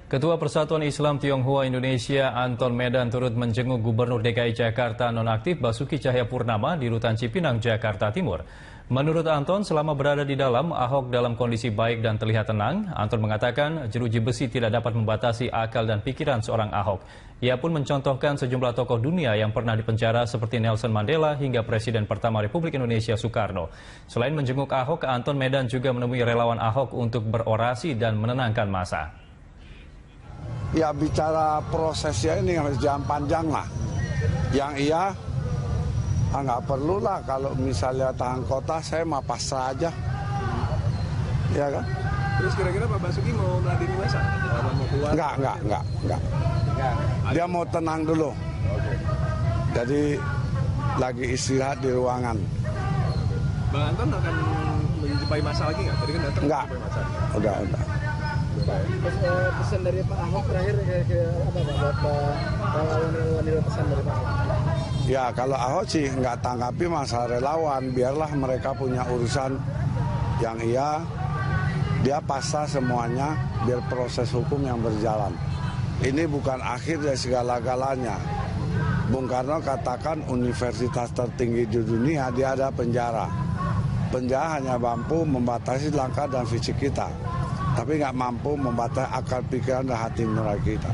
Ketua Persatuan Islam Tionghoa Indonesia Anton Medan turut menjenguk Gubernur DKI Jakarta nonaktif Basuki Cahayapurnama di Rutan Cipinang, Jakarta Timur. Menurut Anton, selama berada di dalam, Ahok dalam kondisi baik dan terlihat tenang. Anton mengatakan jeruji besi tidak dapat membatasi akal dan pikiran seorang Ahok. Ia pun mencontohkan sejumlah tokoh dunia yang pernah dipenjara seperti Nelson Mandela hingga Presiden pertama Republik Indonesia Soekarno. Selain menjenguk Ahok, Anton Medan juga menemui relawan Ahok untuk berorasi dan menenangkan massa. Ya, bicara prosesnya ini harus jalan panjang lah. Yang iya nggak perlu lah kalau misalnya tahan kota, saya mah pasrah aja. Ya kan? Terus kira-kira Pak Basuki mau meladeni masa? Mau keluar? Enggak. Dia mau tenang dulu. Oke. Jadi lagi istirahat di ruangan. Bang Anton akan menjumpai masa lagi nggak? Tadi kan datang Enggak. Udah. Pesan dari Pak Ahok terakhir ke apa Pak? Relawan pesan dari Pak Ahok. Ya, kalau Ahok sih nggak tanggapi masalah relawan, biarlah mereka punya urusan. Yang iya, dia pasrah semuanya biar proses hukum yang berjalan. Ini bukan akhir dari segala-galanya. Bung Karno katakan universitas tertinggi di dunia, dia ada penjara. Penjara hanya mampu membatasi langkah dan fisik kita, tapi nggak mampu membatasi akal pikiran dan hati nurani kita.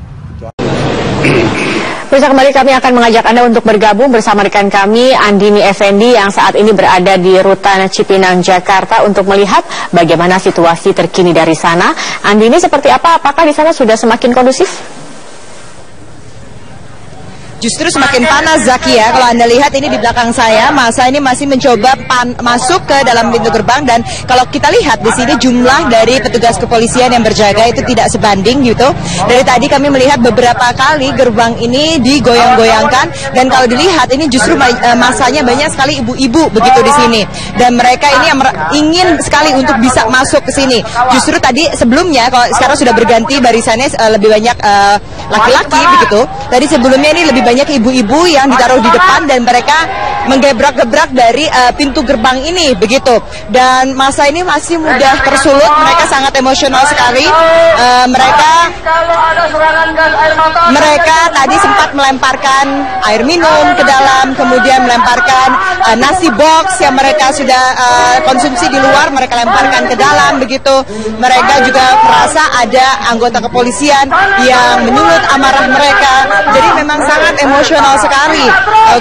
Pemirsa, kembali kami akan mengajak Anda untuk bergabung bersama rekan kami Andini Effendi yang saat ini berada di Rutan Cipinang, Jakarta untuk melihat bagaimana situasi terkini dari sana. Andini, seperti apa? Apakah di sana sudah semakin kondusif? Justru semakin panas, Zaki, ya. Kalau Anda lihat ini di belakang saya, masa ini masih mencoba masuk ke dalam pintu gerbang, dan kalau kita lihat di sini jumlah dari petugas kepolisian yang berjaga itu tidak sebanding gitu. Dari tadi kami melihat beberapa kali gerbang ini digoyang-goyangkan, dan kalau dilihat ini justru masanya banyak sekali ibu-ibu begitu di sini, dan mereka ini yang ingin sekali untuk bisa masuk ke sini. Justru tadi sebelumnya, kalau sekarang sudah berganti barisannya, lebih banyak laki-laki begitu. Tadi sebelumnya ini lebih banyak ibu-ibu yang ditaruh di depan dan mereka menggebrak-gebrak dari pintu gerbang ini begitu. Dan masa ini masih mudah tersulut, mereka sangat emosional sekali. Mereka tadi sempat melemparkan air minum ke dalam, kemudian melemparkan nasi box yang mereka sudah konsumsi di luar, mereka lemparkan ke dalam begitu. Mereka juga merasa ada anggota kepolisian yang menyulut amarah mereka. Jadi memang sangat emosional sekali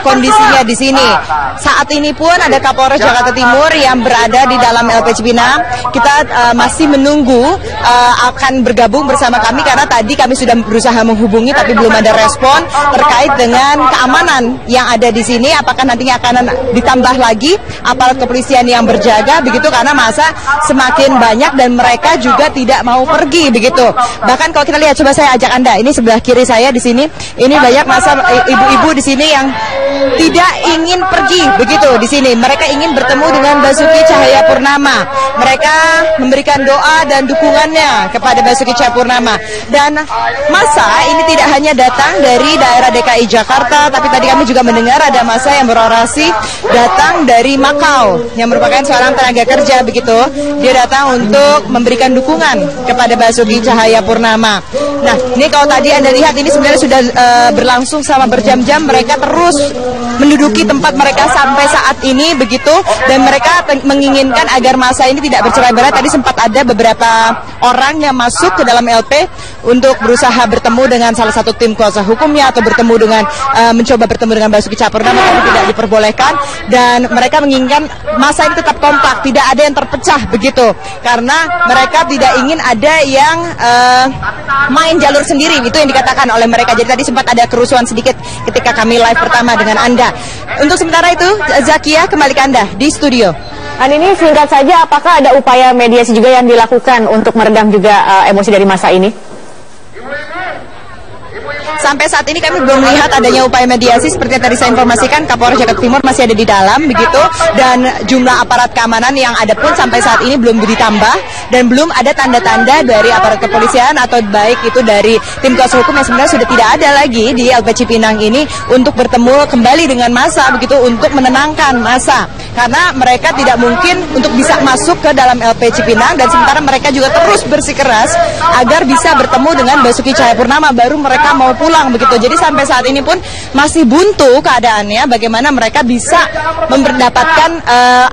kondisinya di sini. Saat ini pun ada Kapolres Jakarta Timur yang berada di dalam LP Cipinang. Kita masih menunggu akan bergabung bersama kami karena tadi kami sudah berusaha menghubungi tapi belum ada respon terkait dengan keamanan yang ada di sini. Apakah nantinya akan ditambah lagi aparat kepolisian yang berjaga begitu, karena masa semakin banyak dan mereka juga tidak mau pergi begitu. Bahkan kalau kita lihat, coba saya ajak Anda, ini sebelah kiri saya di sini, ini banyak masa ibu-ibu di sini yang tidak ingin pergi begitu di sini. Mereka ingin bertemu dengan Basuki Cahayapurnama. Mereka memberikan doa dan dukungannya kepada Basuki Cahayapurnama. Dan masa ini tidak hanya datang dari daerah DKI Jakarta, tapi tadi kami juga mendengar ada masa yang berorasi datang dari Makau yang merupakan seorang tenaga kerja begitu. Dia datang untuk memberikan dukungan kepada Basuki Cahayapurnama. Nah, ini kalau tadi Anda lihat ini sebenarnya sudah berlangsung selama berjam-jam. Mereka terus menduduki tempat mereka sampai saat ini begitu, dan mereka menginginkan agar masa ini tidak bercerai-berai. Tadi sempat ada beberapa orang yang masuk ke dalam LP untuk berusaha bertemu dengan salah satu tim kuasa hukumnya atau bertemu dengan mencoba bertemu dengan Basuki Cahayapurnama, tapi tidak diperbolehkan. Dan mereka menginginkan masa ini tetap kompak, tidak ada yang terpecah begitu, karena mereka tidak ingin ada yang main jalur sendiri, itu yang dikatakan oleh mereka. Jadi tadi sempat ada kerusuhan sedikit ketika kami live pertama dengan Anda. Untuk sementara itu, Zakia, kembali ke Anda di studio. Dan ini singkat saja, apakah ada upaya mediasi juga yang dilakukan untuk meredam juga emosi dari masa ini? Sampai saat ini kami belum melihat adanya upaya mediasi. Seperti yang tadi saya informasikan, Kapolres Jakarta Timur masih ada di dalam begitu, dan jumlah aparat keamanan yang ada pun sampai saat ini belum ditambah, dan belum ada tanda-tanda dari aparat kepolisian atau baik itu dari tim kuasa hukum yang sebenarnya sudah tidak ada lagi di LP Cipinang ini untuk bertemu kembali dengan massa begitu, untuk menenangkan massa, karena mereka tidak mungkin untuk bisa masuk ke dalam LP Cipinang, dan sementara mereka juga terus bersikeras agar bisa bertemu dengan Basuki Cahayapurnama baru mereka mau pulang begitu. Jadi sampai saat ini pun masih buntu keadaannya, bagaimana mereka bisa mendapatkan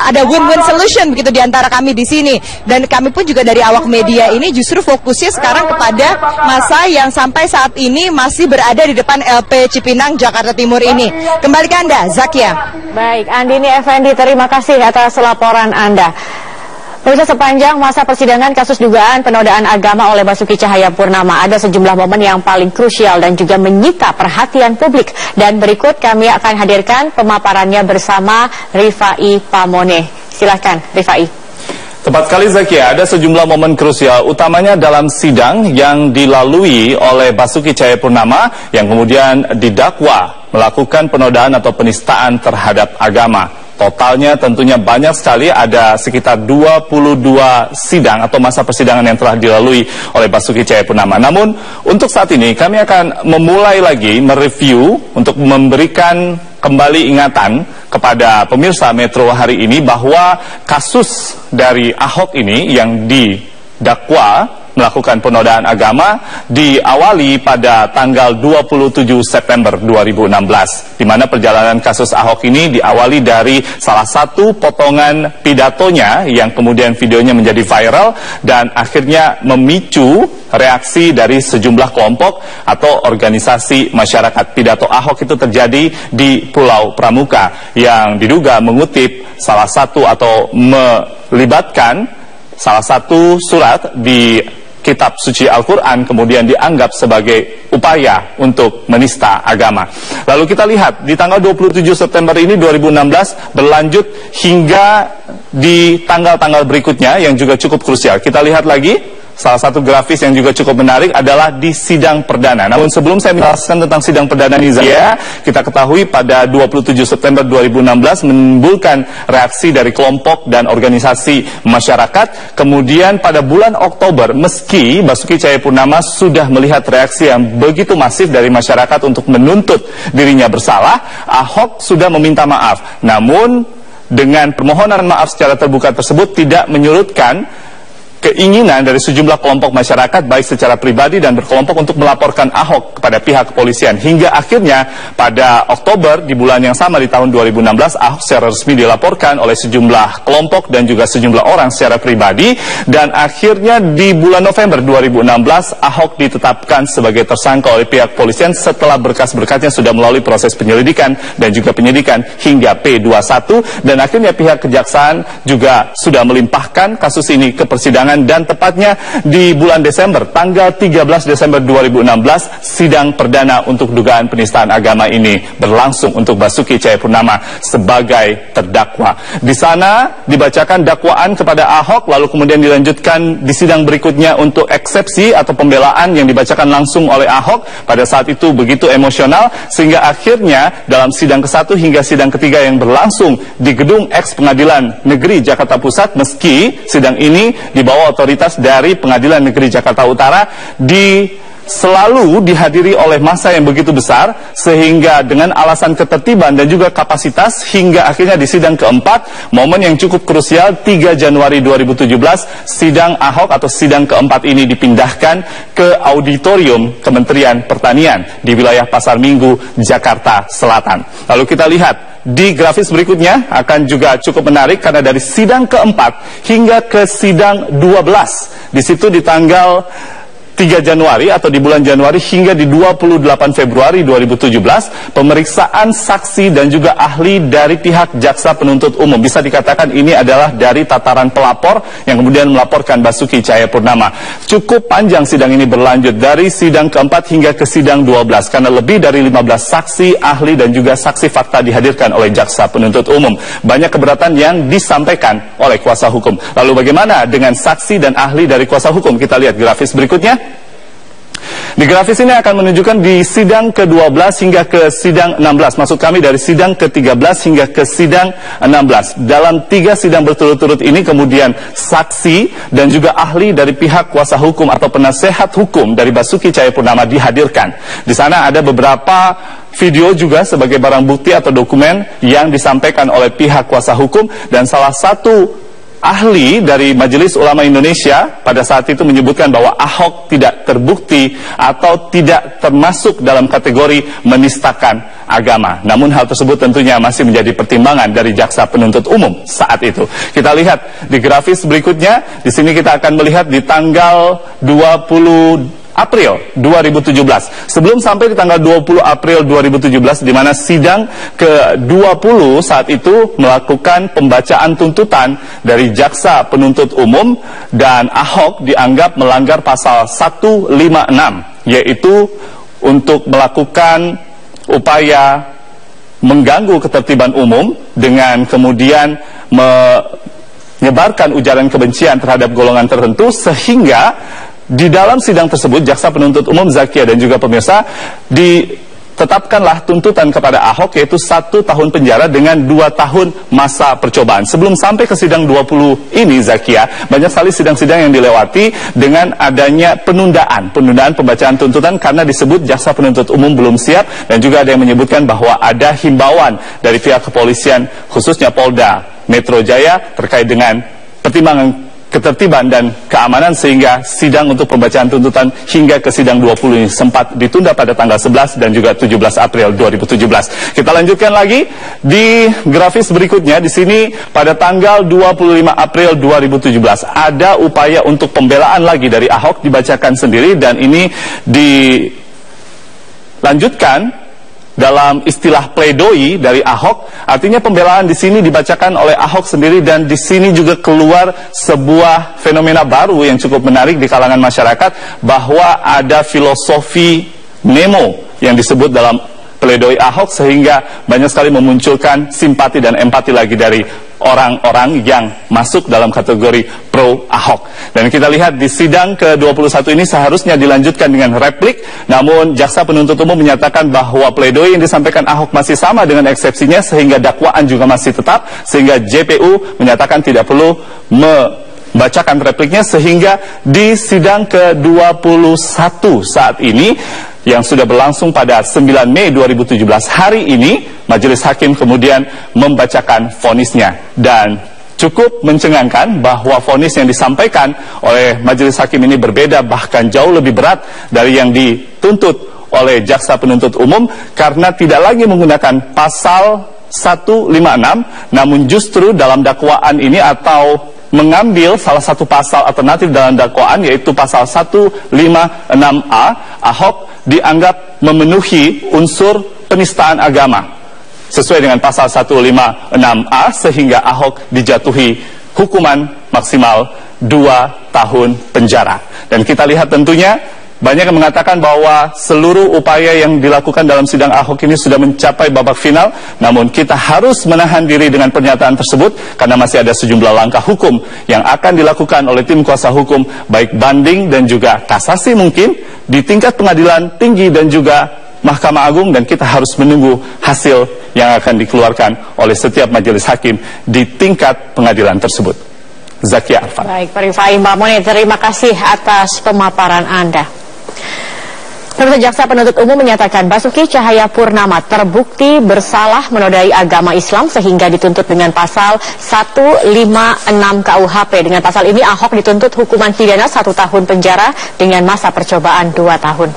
ada win-win solution begitu di antara kami di sini. Dan kami pun juga dari awak media ini justru fokusnya sekarang kepada massa yang sampai saat ini masih berada di depan LP Cipinang Jakarta Timur ini. Kembali ke Anda, Zakia. Baik, Andini Effendi, terima kasih atas laporan Anda. Pemirsa, sepanjang masa persidangan kasus dugaan penodaan agama oleh Basuki Cahayapurnama, ada sejumlah momen yang paling krusial dan juga menyita perhatian publik. Dan berikut kami akan hadirkan pemaparannya bersama Rifai Pamone. Silakan, Rifai. Tepat sekali, Zakia, ada sejumlah momen krusial, utamanya dalam sidang yang dilalui oleh Basuki Cahayapurnama yang kemudian didakwa melakukan penodaan atau penistaan terhadap agama. Totalnya tentunya banyak sekali, ada sekitar 22 sidang atau masa persidangan yang telah dilalui oleh Basuki Cahayapurnama. Namun untuk saat ini kami akan memulai lagi mereview untuk memberikan kembali ingatan kepada pemirsa Metro hari ini bahwa kasus dari Ahok ini yang didakwa melakukan penodaan agama diawali pada tanggal 27 September 2016, di mana perjalanan kasus Ahok ini diawali dari salah satu potongan pidatonya yang kemudian videonya menjadi viral dan akhirnya memicu reaksi dari sejumlah kelompok atau organisasi masyarakat. Pidato Ahok itu terjadi di Pulau Pramuka yang diduga mengutip salah satu atau melibatkan salah satu surat di Kitab Suci Al-Quran, kemudian dianggap sebagai upaya untuk menista agama. Lalu kita lihat di tanggal 27 September ini 2016 berlanjut hingga di tanggal-tanggal berikutnya yang juga cukup krusial. Kita lihat lagi. Salah satu grafis yang juga cukup menarik adalah di sidang perdana. Namun sebelum saya menjelaskan tentang sidang perdana ini, kita ketahui pada 27 September 2016 menimbulkan reaksi dari kelompok dan organisasi masyarakat. Kemudian pada bulan Oktober, meski Basuki Cahayapurnama sudah melihat reaksi yang begitu masif dari masyarakat untuk menuntut dirinya bersalah, Ahok sudah meminta maaf. Namun dengan permohonan maaf secara terbuka tersebut tidak menyurutkan keinginan dari sejumlah kelompok masyarakat baik secara pribadi dan berkelompok untuk melaporkan Ahok kepada pihak kepolisian. Hingga akhirnya pada Oktober di bulan yang sama di tahun 2016 Ahok secara resmi dilaporkan oleh sejumlah kelompok dan juga sejumlah orang secara pribadi, dan akhirnya di bulan November 2016 Ahok ditetapkan sebagai tersangka oleh pihak kepolisian setelah berkas-berkasnya sudah melalui proses penyelidikan dan juga penyidikan hingga P21, dan akhirnya pihak kejaksaan juga sudah melimpahkan kasus ini ke persidangan. Dan tepatnya di bulan Desember, tanggal 13 Desember 2016, sidang perdana untuk dugaan penistaan agama ini berlangsung untuk Basuki Cahayapurnama sebagai terdakwa. Di sana dibacakan dakwaan kepada Ahok, lalu kemudian dilanjutkan di sidang berikutnya untuk eksepsi atau pembelaan yang dibacakan langsung oleh Ahok. Pada saat itu begitu emosional, sehingga akhirnya dalam sidang ke-1 hingga sidang ketiga yang berlangsung di gedung eks Pengadilan Negeri Jakarta Pusat, meski sidang ini dibawa otoritas dari Pengadilan Negeri Jakarta Utara, selalu dihadiri oleh massa yang begitu besar, sehingga dengan alasan ketertiban dan juga kapasitas hingga akhirnya di sidang keempat, momen yang cukup krusial 3 Januari 2017, sidang Ahok atau sidang keempat ini dipindahkan ke auditorium Kementerian Pertanian di wilayah Pasar Minggu, Jakarta Selatan. Lalu kita lihat di grafis berikutnya akan juga cukup menarik karena dari sidang keempat hingga ke sidang 12, di situ di tanggal 3 Januari atau di bulan Januari hingga di 28 Februari 2017, pemeriksaan saksi dan juga ahli dari pihak jaksa penuntut umum. Bisa dikatakan ini adalah dari tataran pelapor yang kemudian melaporkan Basuki Cahayapurnama. Cukup panjang sidang ini berlanjut dari sidang keempat hingga ke sidang 12 karena lebih dari 15 saksi, ahli dan juga saksi fakta dihadirkan oleh jaksa penuntut umum. Banyak keberatan yang disampaikan oleh kuasa hukum. Lalu bagaimana dengan saksi dan ahli dari kuasa hukum? Kita lihat grafis berikutnya. Di grafis ini akan menunjukkan di sidang ke-12 hingga ke sidang 16. Maksud kami dari sidang ke-13 hingga ke sidang 16. Dalam 3 sidang berturut-turut ini kemudian saksi dan juga ahli dari pihak kuasa hukum atau penasehat hukum dari Basuki Cahayapurnama dihadirkan. Di sana ada beberapa video juga sebagai barang bukti atau dokumen yang disampaikan oleh pihak kuasa hukum, dan salah satu ahli dari Majelis Ulama Indonesia pada saat itu menyebutkan bahwa Ahok tidak terbukti atau tidak termasuk dalam kategori menistakan agama. Namun hal tersebut tentunya masih menjadi pertimbangan dari jaksa penuntut umum saat itu. Kita lihat di grafis berikutnya. Di sini kita akan melihat di tanggal 20 April 2017. Sebelum sampai di tanggal 20 April 2017 di mana sidang ke-20 saat itu melakukan pembacaan tuntutan dari jaksa penuntut umum, dan Ahok dianggap melanggar pasal 156, yaitu untuk melakukan upaya mengganggu ketertiban umum dengan kemudian menyebarkan ujaran kebencian terhadap golongan tertentu, sehingga di dalam sidang tersebut, jaksa penuntut umum Zakia dan juga pemirsa ditetapkanlah tuntutan kepada Ahok, yaitu 1 tahun penjara dengan 2 tahun masa percobaan. Sebelum sampai ke sidang 20 ini, Zakia, banyak sekali sidang-sidang yang dilewati dengan adanya penundaan pembacaan tuntutan karena disebut jaksa penuntut umum belum siap, dan juga ada yang menyebutkan bahwa ada himbauan dari pihak kepolisian, khususnya Polda Metro Jaya, terkait dengan pertimbangan ketertiban dan keamanan, sehingga sidang untuk pembacaan tuntutan hingga ke sidang 20 ini sempat ditunda pada tanggal 11 dan juga 17 April 2017. Kita lanjutkan lagi di grafis berikutnya. Di sini pada tanggal 25 April 2017 ada upaya untuk pembelaan lagi dari Ahok dibacakan sendiri, dan ini dilanjutkan dalam istilah pledoi dari Ahok. Artinya pembelaan di sini dibacakan oleh Ahok sendiri, dan di sini juga keluar sebuah fenomena baru yang cukup menarik di kalangan masyarakat, bahwa ada filosofi Nemo yang disebut dalam pledoi Ahok, sehingga banyak sekali memunculkan simpati dan empati lagi dari orang-orang yang masuk dalam kategori pro Ahok. Dan kita lihat di sidang ke-21 ini seharusnya dilanjutkan dengan replik, namun jaksa penuntut umum menyatakan bahwa pledoi yang disampaikan Ahok masih sama dengan eksepsinya, sehingga dakwaan juga masih tetap, sehingga JPU menyatakan tidak perlu membacakan repliknya, sehingga di sidang ke-21 saat ini yang sudah berlangsung pada 9 Mei 2017 hari ini, Majelis Hakim kemudian membacakan vonisnya, dan cukup mencengangkan bahwa vonis yang disampaikan oleh Majelis Hakim ini berbeda, bahkan jauh lebih berat dari yang dituntut oleh jaksa penuntut umum, karena tidak lagi menggunakan pasal 156, namun justru dalam dakwaan ini atau mengambil salah satu pasal alternatif dalam dakwaan, yaitu pasal 156A, Ahok dianggap memenuhi unsur penistaan agama sesuai dengan pasal 156A, sehingga Ahok dijatuhi hukuman maksimal 2 tahun penjara. Dan kita lihat tentunya banyak yang mengatakan bahwa seluruh upaya yang dilakukan dalam sidang Ahok ini sudah mencapai babak final, namun kita harus menahan diri dengan pernyataan tersebut karena masih ada sejumlah langkah hukum yang akan dilakukan oleh tim kuasa hukum, baik banding dan juga kasasi mungkin di tingkat pengadilan tinggi dan juga Mahkamah Agung, dan kita harus menunggu hasil yang akan dikeluarkan oleh setiap majelis hakim di tingkat pengadilan tersebut. Zakia Arfan. Baik, Pak Rifai, Mbak Moni, terima kasih atas pemaparan Anda. Jaksa penuntut umum menyatakan Basuki Cahayapurnama terbukti bersalah menodai agama Islam sehingga dituntut dengan pasal 156 KUHP. Dengan pasal ini Ahok dituntut hukuman pidana 1 tahun penjara dengan masa percobaan 2 tahun.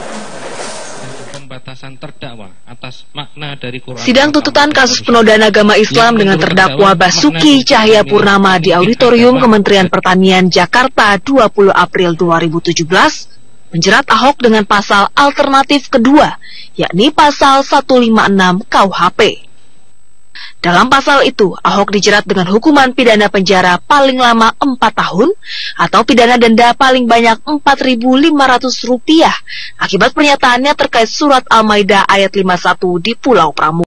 Sidang tuntutan kasus penodaan agama Islam dengan terdakwa Basuki Cahayapurnama di Auditorium Kementerian Pertanian Jakarta 20 April 2017 menjerat Ahok dengan pasal alternatif kedua, yakni pasal 156 KUHP. Dalam pasal itu, Ahok dijerat dengan hukuman pidana penjara paling lama 4 tahun atau pidana denda paling banyak Rp4.500 akibat pernyataannya terkait surat Al-Maidah ayat 51 di Pulau Pramuka.